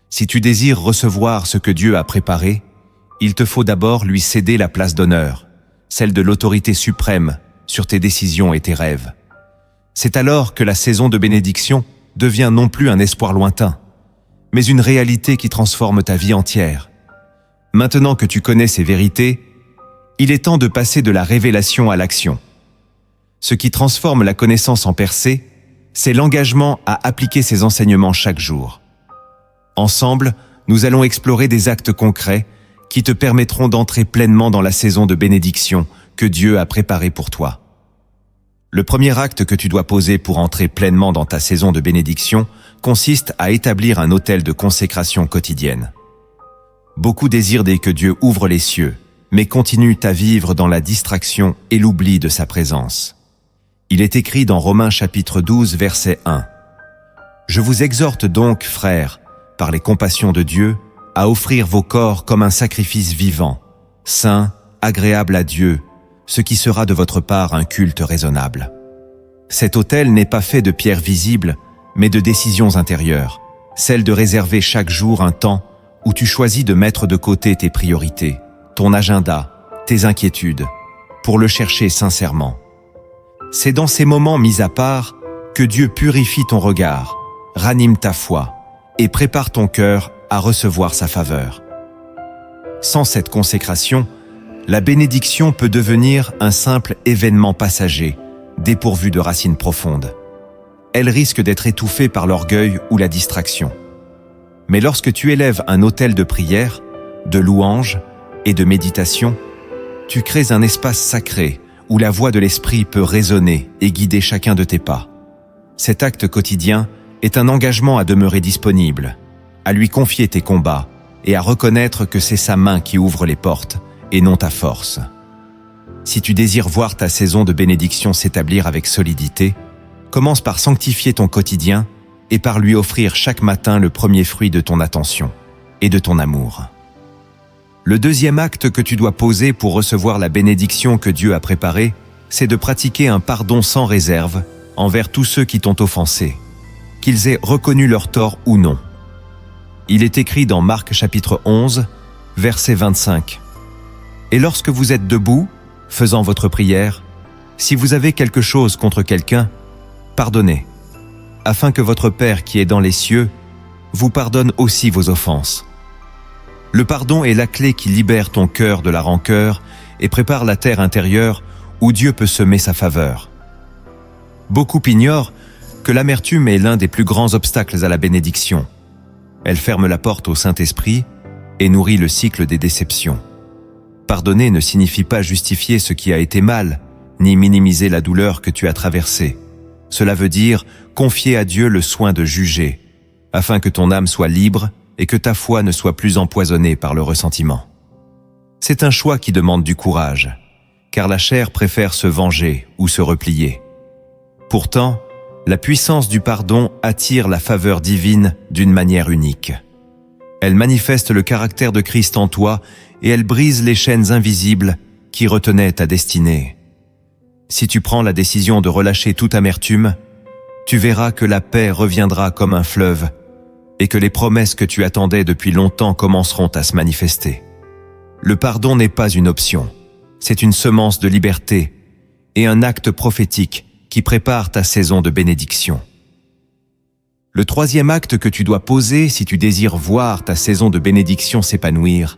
Si tu désires recevoir ce que Dieu a préparé, il te faut d'abord lui céder la place d'honneur, celle de l'autorité suprême sur tes décisions et tes rêves. C'est alors que la saison de bénédiction devient non plus un espoir lointain, mais une réalité qui transforme ta vie entière. Maintenant que tu connais ces vérités, il est temps de passer de la révélation à l'action. Ce qui transforme la connaissance en percée, c'est l'engagement à appliquer ces enseignements chaque jour. Ensemble, nous allons explorer des actes concrets qui te permettront d'entrer pleinement dans la saison de bénédiction que Dieu a préparée pour toi. Le premier acte que tu dois poser pour entrer pleinement dans ta saison de bénédiction consiste à établir un autel de consécration quotidienne. Beaucoup désirent dès que Dieu ouvre les cieux, mais continuent à vivre dans la distraction et l'oubli de sa présence. Il est écrit dans Romains chapitre 12, verset 1. « Je vous exhorte donc, frères, par les compassions de Dieu, à offrir vos corps comme un sacrifice vivant, saint, agréable à Dieu, ce qui sera de votre part un culte raisonnable. » Cet autel n'est pas fait de pierres visibles, mais de décisions intérieures, celle de réserver chaque jour un temps où tu choisis de mettre de côté tes priorités, ton agenda, tes inquiétudes, pour le chercher sincèrement. C'est dans ces moments mis à part que Dieu purifie ton regard, ranime ta foi et prépare ton cœur à recevoir sa faveur. Sans cette consécration, la bénédiction peut devenir un simple événement passager, dépourvu de racines profondes. Elle risque d'être étouffée par l'orgueil ou la distraction. Mais lorsque tu élèves un autel de prière, de louange et de méditation, tu crées un espace sacré où la voix de l'Esprit peut résonner et guider chacun de tes pas. Cet acte quotidien est un engagement à demeurer disponible, à lui confier tes combats et à reconnaître que c'est sa main qui ouvre les portes et non ta force. Si tu désires voir ta saison de bénédiction s'établir avec solidité, commence par sanctifier ton quotidien et par lui offrir chaque matin le premier fruit de ton attention et de ton amour. Le deuxième acte que tu dois poser pour recevoir la bénédiction que Dieu a préparée, c'est de pratiquer un pardon sans réserve envers tous ceux qui t'ont offensé, qu'ils aient reconnu leur tort ou non. Il est écrit dans Marc chapitre 11, verset 25. « Et lorsque vous êtes debout, faisant votre prière, si vous avez quelque chose contre quelqu'un, pardonnez, afin que votre Père qui est dans les cieux vous pardonne aussi vos offenses. » Le pardon est la clé qui libère ton cœur de la rancœur et prépare la terre intérieure où Dieu peut semer sa faveur. Beaucoup ignorent que l'amertume est l'un des plus grands obstacles à la bénédiction. Elle ferme la porte au Saint-Esprit et nourrit le cycle des déceptions. Pardonner ne signifie pas justifier ce qui a été mal, ni minimiser la douleur que tu as traversée. Cela veut dire confier à Dieu le soin de juger, afin que ton âme soit libre et que ta foi ne soit plus empoisonnée par le ressentiment. C'est un choix qui demande du courage, car la chair préfère se venger ou se replier. Pourtant, la puissance du pardon attire la faveur divine d'une manière unique. Elle manifeste le caractère de Christ en toi et elle brise les chaînes invisibles qui retenaient ta destinée. Si tu prends la décision de relâcher toute amertume, tu verras que la paix reviendra comme un fleuve et que les promesses que tu attendais depuis longtemps commenceront à se manifester. Le pardon n'est pas une option, c'est une semence de liberté et un acte prophétique qui prépare ta saison de bénédiction. Le troisième acte que tu dois poser si tu désires voir ta saison de bénédiction s'épanouir,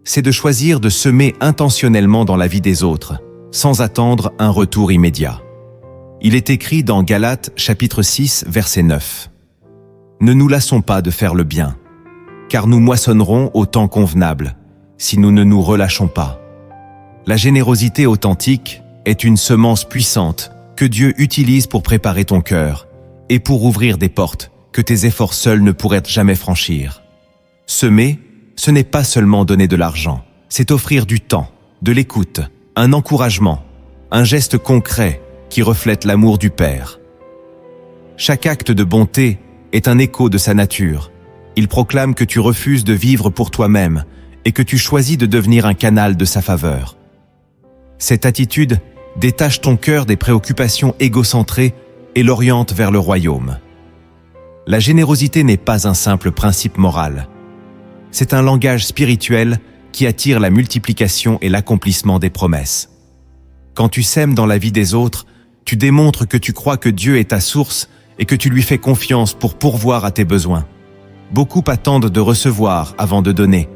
c'est de choisir de semer intentionnellement dans la vie des autres, sans attendre un retour immédiat. Il est écrit dans Galates chapitre 6, verset 9. « Ne nous lassons pas de faire le bien, car nous moissonnerons au temps convenable, si nous ne nous relâchons pas. » La générosité authentique est une semence puissante que Dieu utilise pour préparer ton cœur et pour ouvrir des portes que tes efforts seuls ne pourraient jamais franchir. Semer, ce n'est pas seulement donner de l'argent, c'est offrir du temps, de l'écoute, un encouragement, un geste concret qui reflète l'amour du Père. Chaque acte de bonté est un écho de sa nature. Il proclame que tu refuses de vivre pour toi-même et que tu choisis de devenir un canal de sa faveur. Cette attitude détache ton cœur des préoccupations égocentrées et l'oriente vers le royaume. La générosité n'est pas un simple principe moral. C'est un langage spirituel qui attire la multiplication et l'accomplissement des promesses. Quand tu sèmes dans la vie des autres, tu démontres que tu crois que Dieu est ta source et que tu lui fais confiance pour pourvoir à tes besoins. Beaucoup attendent de recevoir avant de donner,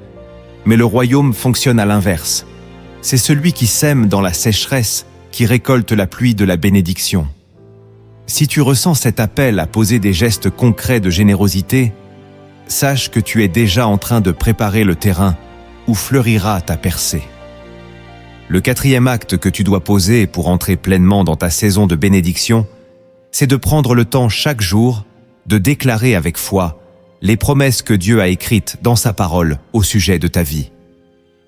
mais le royaume fonctionne à l'inverse. C'est celui qui sème dans la sécheresse qui récolte la pluie de la bénédiction. Si tu ressens cet appel à poser des gestes concrets de générosité, sache que tu es déjà en train de préparer le terrain où fleurira ta percée. Le quatrième acte que tu dois poser pour entrer pleinement dans ta saison de bénédiction, c'est de prendre le temps chaque jour de déclarer avec foi les promesses que Dieu a écrites dans sa parole au sujet de ta vie.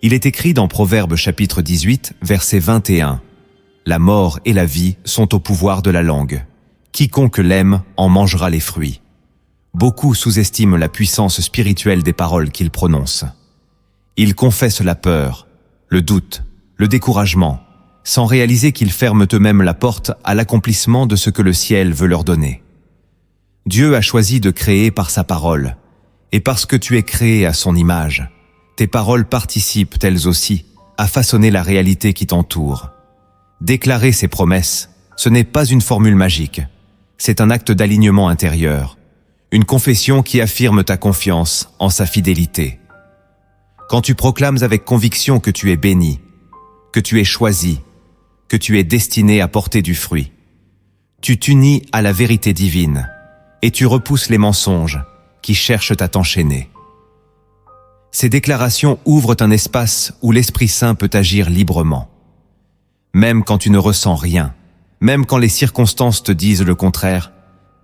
Il est écrit dans Proverbes chapitre 18, verset 21. « La mort et la vie sont au pouvoir de la langue. Quiconque l'aime en mangera les fruits. » Beaucoup sous-estiment la puissance spirituelle des paroles qu'ils prononcent. Ils confessent la peur, le doute, le découragement, sans réaliser qu'ils ferment eux-mêmes la porte à l'accomplissement de ce que le ciel veut leur donner. Dieu a choisi de créer par sa parole, et parce que tu es créé à son image, tes paroles participent elles aussi à façonner la réalité qui t'entoure. Déclarer ses promesses, ce n'est pas une formule magique, c'est un acte d'alignement intérieur, une confession qui affirme ta confiance en sa fidélité. Quand tu proclames avec conviction que tu es béni, que tu es choisi, que tu es destiné à porter du fruit, tu t'unis à la vérité divine et tu repousses les mensonges qui cherchent à t'enchaîner. Ces déclarations ouvrent un espace où l'Esprit Saint peut agir librement. Même quand tu ne ressens rien, même quand les circonstances te disent le contraire,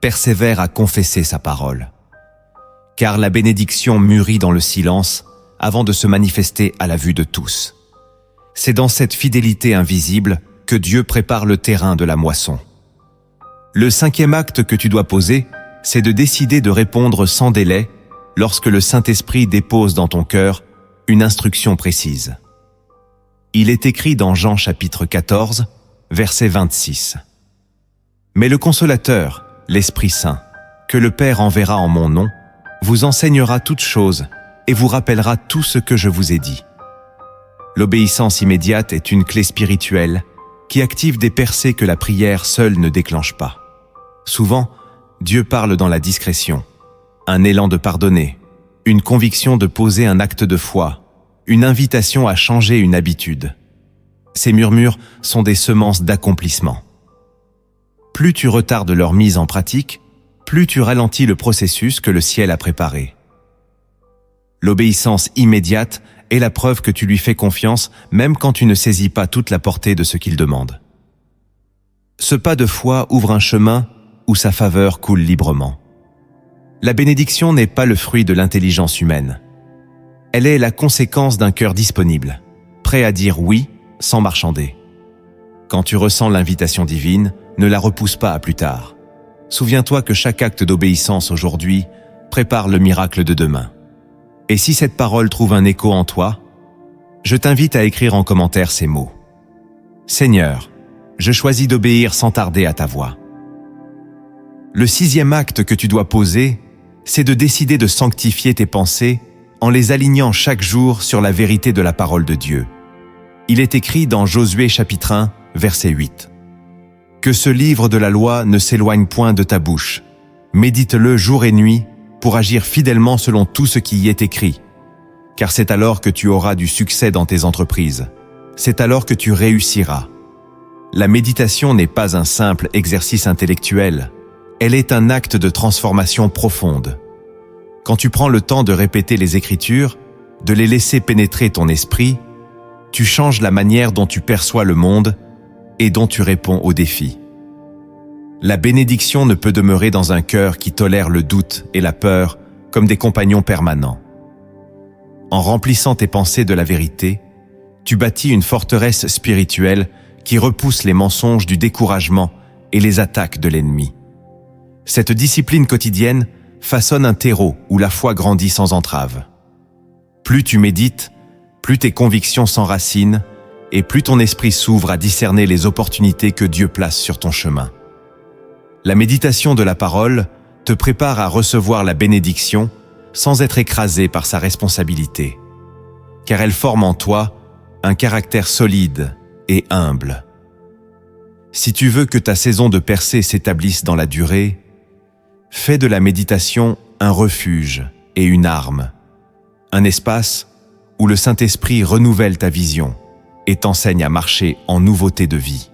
persévère à confesser sa parole. Car la bénédiction mûrit dans le silence avant de se manifester à la vue de tous. C'est dans cette fidélité invisible que Dieu prépare le terrain de la moisson. Le 5e acte que tu dois poser, c'est de décider de répondre sans délai lorsque le Saint-Esprit dépose dans ton cœur une instruction précise. Il est écrit dans Jean chapitre 14, verset 26. « Mais le Consolateur, l'Esprit Saint, que le Père enverra en mon nom, vous enseignera toutes choses et vous rappellera tout ce que je vous ai dit. » L'obéissance immédiate est une clé spirituelle qui active des percées que la prière seule ne déclenche pas. Souvent, Dieu parle dans la discrétion, un élan de pardonner, une conviction de poser un acte de foi, une invitation à changer une habitude. Ces murmures sont des semences d'accomplissement. Plus tu retardes leur mise en pratique, plus tu ralentis le processus que le ciel a préparé. L'obéissance immédiate est la preuve que tu lui fais confiance même quand tu ne saisis pas toute la portée de ce qu'il demande. Ce pas de foi ouvre un chemin où sa faveur coule librement. La bénédiction n'est pas le fruit de l'intelligence humaine. Elle est la conséquence d'un cœur disponible, prêt à dire oui sans marchander. Quand tu ressens l'invitation divine, ne la repousse pas à plus tard. Souviens-toi que chaque acte d'obéissance aujourd'hui prépare le miracle de demain. Et si cette parole trouve un écho en toi, je t'invite à écrire en commentaire ces mots. « Seigneur, je choisis d'obéir sans tarder à ta voix. » Le 6e acte que tu dois poser, c'est de décider de sanctifier tes pensées en les alignant chaque jour sur la vérité de la parole de Dieu. Il est écrit dans Josué chapitre 1, verset 8. « Que ce livre de la loi ne s'éloigne point de ta bouche. Médite-le jour et nuit pour agir fidèlement selon tout ce qui y est écrit. Car c'est alors que tu auras du succès dans tes entreprises. C'est alors que tu réussiras. » La méditation n'est pas un simple exercice intellectuel. Elle est un acte de transformation profonde. Quand tu prends le temps de répéter les Écritures, de les laisser pénétrer ton esprit, tu changes la manière dont tu perçois le monde et dont tu réponds aux défis. La bénédiction ne peut demeurer dans un cœur qui tolère le doute et la peur comme des compagnons permanents. En remplissant tes pensées de la vérité, tu bâtis une forteresse spirituelle qui repousse les mensonges du découragement et les attaques de l'ennemi. Cette discipline quotidienne façonne un terreau où la foi grandit sans entrave. Plus tu médites, plus tes convictions s'enracinent et plus ton esprit s'ouvre à discerner les opportunités que Dieu place sur ton chemin. La méditation de la parole te prépare à recevoir la bénédiction sans être écrasé par sa responsabilité, car elle forme en toi un caractère solide et humble. Si tu veux que ta saison de percée s'établisse dans la durée, fais de la méditation un refuge et une arme, un espace où le Saint-Esprit renouvelle ta vision et t'enseigne à marcher en nouveauté de vie.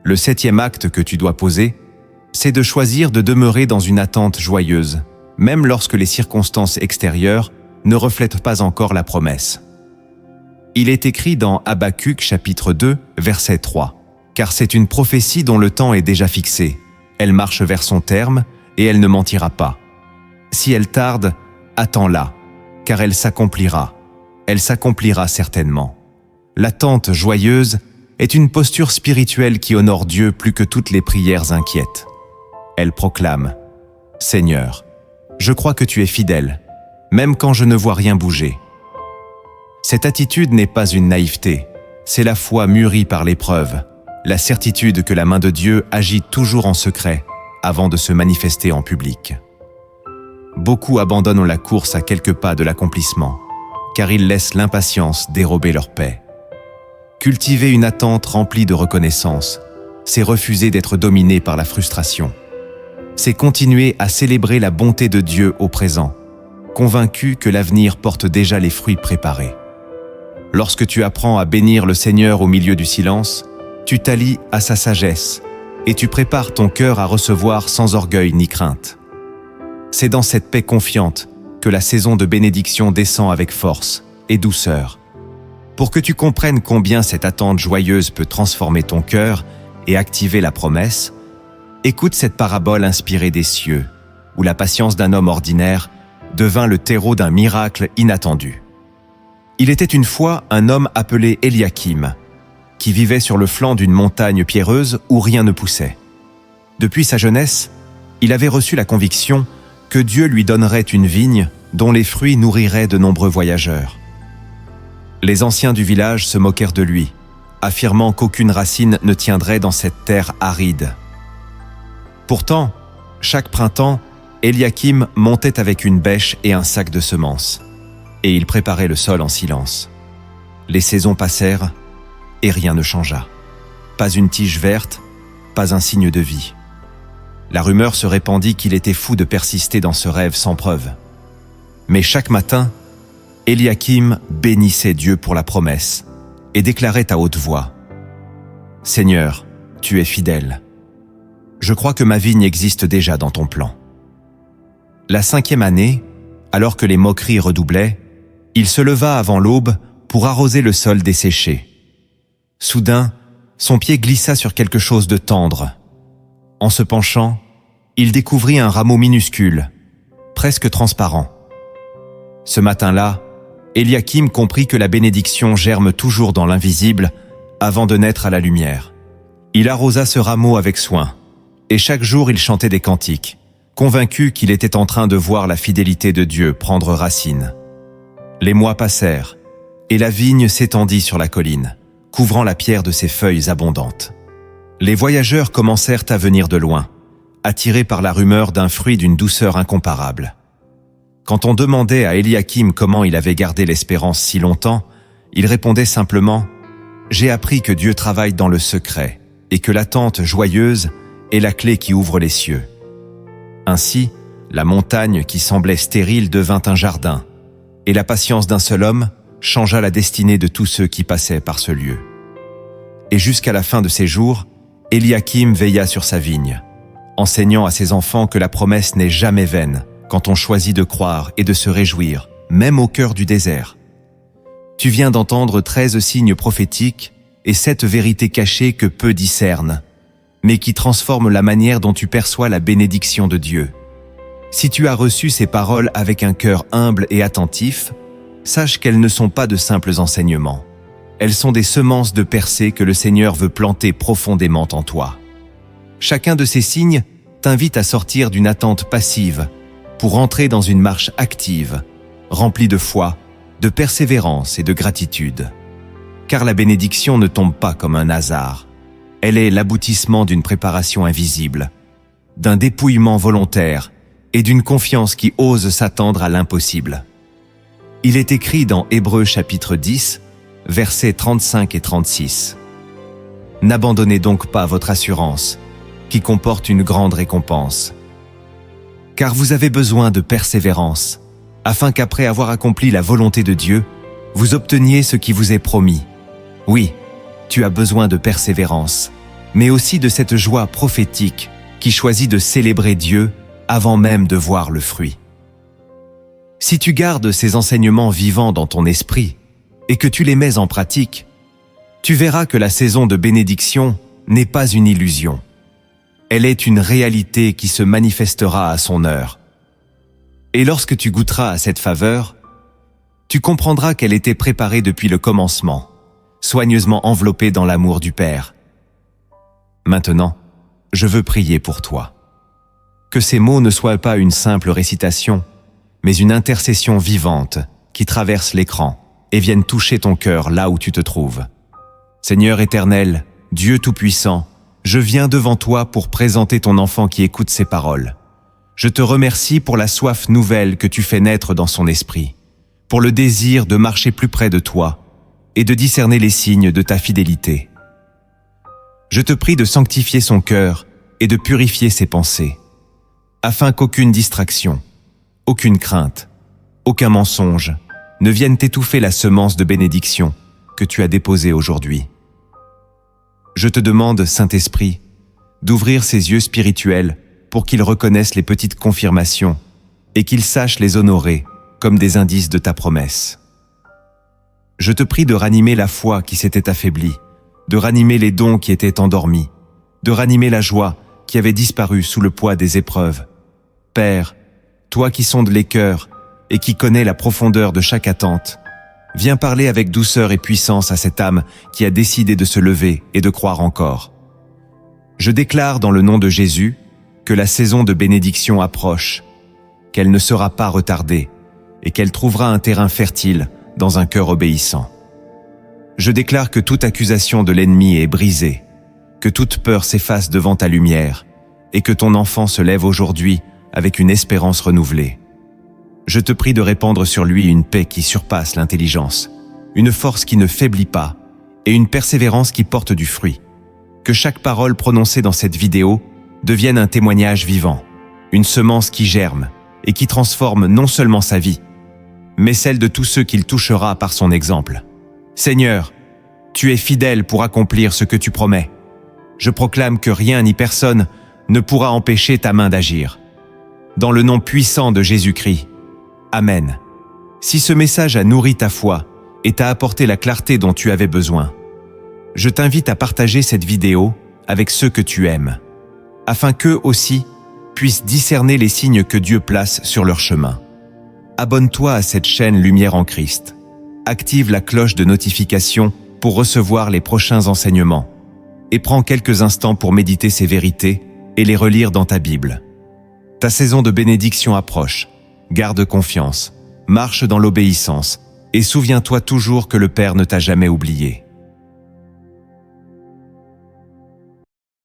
Le 7e acte que tu dois poser, c'est de choisir de demeurer dans une attente joyeuse, même lorsque les circonstances extérieures ne reflètent pas encore la promesse. Il est écrit dans Habacuc chapitre 2, verset 3, « Car c'est une prophétie dont le temps est déjà fixé. Elle marche vers son terme et elle ne mentira pas. Si elle tarde, attends-la, car elle s'accomplira. Elle s'accomplira certainement. » L'attente joyeuse est une posture spirituelle qui honore Dieu plus que toutes les prières inquiètes. Elle proclame « Seigneur, je crois que tu es fidèle, même quand je ne vois rien bouger. » Cette attitude n'est pas une naïveté, c'est la foi mûrie par l'épreuve, la certitude que la main de Dieu agit toujours en secret, avant de se manifester en public. Beaucoup abandonnent la course à quelques pas de l'accomplissement, car ils laissent l'impatience dérober leur paix. Cultiver une attente remplie de reconnaissance, c'est refuser d'être dominé par la frustration. C'est continuer à célébrer la bonté de Dieu au présent, convaincu que l'avenir porte déjà les fruits préparés. Lorsque tu apprends à bénir le Seigneur au milieu du silence, tu t'allies à sa sagesse et tu prépares ton cœur à recevoir sans orgueil ni crainte. C'est dans cette paix confiante que la saison de bénédiction descend avec force et douceur. Pour que tu comprennes combien cette attente joyeuse peut transformer ton cœur et activer la promesse, écoute cette parabole inspirée des cieux, où la patience d'un homme ordinaire devint le terreau d'un miracle inattendu. Il était une fois un homme appelé Eliakim, qui vivait sur le flanc d'une montagne pierreuse où rien ne poussait. Depuis sa jeunesse, il avait reçu la conviction que Dieu lui donnerait une vigne dont les fruits nourriraient de nombreux voyageurs. Les anciens du village se moquèrent de lui, affirmant qu'aucune racine ne tiendrait dans cette terre aride. Pourtant, chaque printemps, Eliakim montait avec une bêche et un sac de semences, et il préparait le sol en silence. Les saisons passèrent, et rien ne changea. Pas une tige verte, pas un signe de vie. La rumeur se répandit qu'il était fou de persister dans ce rêve sans preuve. Mais chaque matin, Eliakim bénissait Dieu pour la promesse et déclarait à haute voix : « Seigneur, tu es fidèle. Je crois que ma vigne existe déjà dans ton plan. » La 5e année, alors que les moqueries redoublaient, il se leva avant l'aube pour arroser le sol desséché. Soudain, son pied glissa sur quelque chose de tendre. En se penchant, il découvrit un rameau minuscule, presque transparent. Ce matin-là, Eliakim comprit que la bénédiction germe toujours dans l'invisible avant de naître à la lumière. Il arrosa ce rameau avec soin, et chaque jour il chantait des cantiques, convaincu qu'il était en train de voir la fidélité de Dieu prendre racine. Les mois passèrent, et la vigne s'étendit sur la colline, couvrant la pierre de ses feuilles abondantes. Les voyageurs commencèrent à venir de loin, attirés par la rumeur d'un fruit d'une douceur incomparable. Quand on demandait à Eliakim comment il avait gardé l'espérance si longtemps, il répondait simplement « J'ai appris que Dieu travaille dans le secret et que l'attente joyeuse est la clé qui ouvre les cieux. » Ainsi, la montagne qui semblait stérile devint un jardin, et la patience d'un seul homme changea la destinée de tous ceux qui passaient par ce lieu. Et jusqu'à la fin de ses jours, Eliakim veilla sur sa vigne, enseignant à ses enfants que la promesse n'est jamais vaine quand on choisit de croire et de se réjouir, même au cœur du désert. Tu viens d'entendre 13 signes prophétiques et 7 vérités cachées que peu discernent, mais qui transforment la manière dont tu perçois la bénédiction de Dieu. Si tu as reçu ces paroles avec un cœur humble et attentif, sache qu'elles ne sont pas de simples enseignements. Elles sont des semences de percée que le Seigneur veut planter profondément en toi. Chacun de ces signes t'invite à sortir d'une attente passive pour entrer dans une marche active, remplie de foi, de persévérance et de gratitude. Car la bénédiction ne tombe pas comme un hasard. Elle est l'aboutissement d'une préparation invisible, d'un dépouillement volontaire et d'une confiance qui ose s'attendre à l'impossible. Il est écrit dans Hébreux chapitre 10, versets 35 et 36. « N'abandonnez donc pas votre assurance, qui comporte une grande récompense. Car vous avez besoin de persévérance, afin qu'après avoir accompli la volonté de Dieu, vous obteniez ce qui vous est promis. Oui, tu as besoin de persévérance, mais aussi de cette joie prophétique qui choisit de célébrer Dieu avant même de voir le fruit. Si tu gardes ces enseignements vivants dans ton esprit et que tu les mets en pratique, tu verras que la saison de bénédiction n'est pas une illusion. Elle est une réalité qui se manifestera à son heure. Et lorsque tu goûteras à cette faveur, tu comprendras qu'elle était préparée depuis le commencement, soigneusement enveloppée dans l'amour du Père. Maintenant, je veux prier pour toi. Que ces mots ne soient pas une simple récitation, mais une intercession vivante qui traverse l'écran et vienne toucher ton cœur là où tu te trouves. Seigneur éternel, Dieu Tout-Puissant, Je viens devant toi pour présenter ton enfant qui écoute ces paroles. Je te remercie pour la soif nouvelle que tu fais naître dans son esprit, pour le désir de marcher plus près de toi et de discerner les signes de ta fidélité. Je te prie de sanctifier son cœur et de purifier ses pensées, afin qu'aucune distraction, aucune crainte, aucun mensonge ne viennent étouffer la semence de bénédiction que tu as déposée aujourd'hui. Je te demande, Saint-Esprit, d'ouvrir ses yeux spirituels pour qu'il reconnaisse les petites confirmations et qu'il sache les honorer comme des indices de ta promesse. Je te prie de ranimer la foi qui s'était affaiblie, de ranimer les dons qui étaient endormis, de ranimer la joie qui avait disparu sous le poids des épreuves. Père, toi qui sondes les cœurs et qui connais la profondeur de chaque attente, viens parler avec douceur et puissance à cette âme qui a décidé de se lever et de croire encore. Je déclare dans le nom de Jésus que la saison de bénédiction approche, qu'elle ne sera pas retardée et qu'elle trouvera un terrain fertile dans un cœur obéissant. Je déclare que toute accusation de l'ennemi est brisée, que toute peur s'efface devant ta lumière et que ton enfant se lève aujourd'hui avec une espérance renouvelée. Je te prie de répandre sur lui une paix qui surpasse l'intelligence, une force qui ne faiblit pas et une persévérance qui porte du fruit. Que chaque parole prononcée dans cette vidéo devienne un témoignage vivant, une semence qui germe et qui transforme non seulement sa vie, mais celle de tous ceux qu'il touchera par son exemple. Seigneur, tu es fidèle pour accomplir ce que tu promets. Je proclame que rien ni personne ne pourra empêcher ta main d'agir. Dans le nom puissant de Jésus-Christ. Amen. Si ce message a nourri ta foi et t'a apporté la clarté dont tu avais besoin, je t'invite à partager cette vidéo avec ceux que tu aimes, afin qu'eux aussi puissent discerner les signes que Dieu place sur leur chemin. Abonne-toi à cette chaîne Lumière en Christ. Active la cloche de notification pour recevoir les prochains enseignements et prends quelques instants pour méditer ces vérités et les relire dans ta Bible. Ta saison de bénédiction approche. Garde confiance, marche dans l'obéissance et souviens-toi toujours que le Père ne t'a jamais oublié.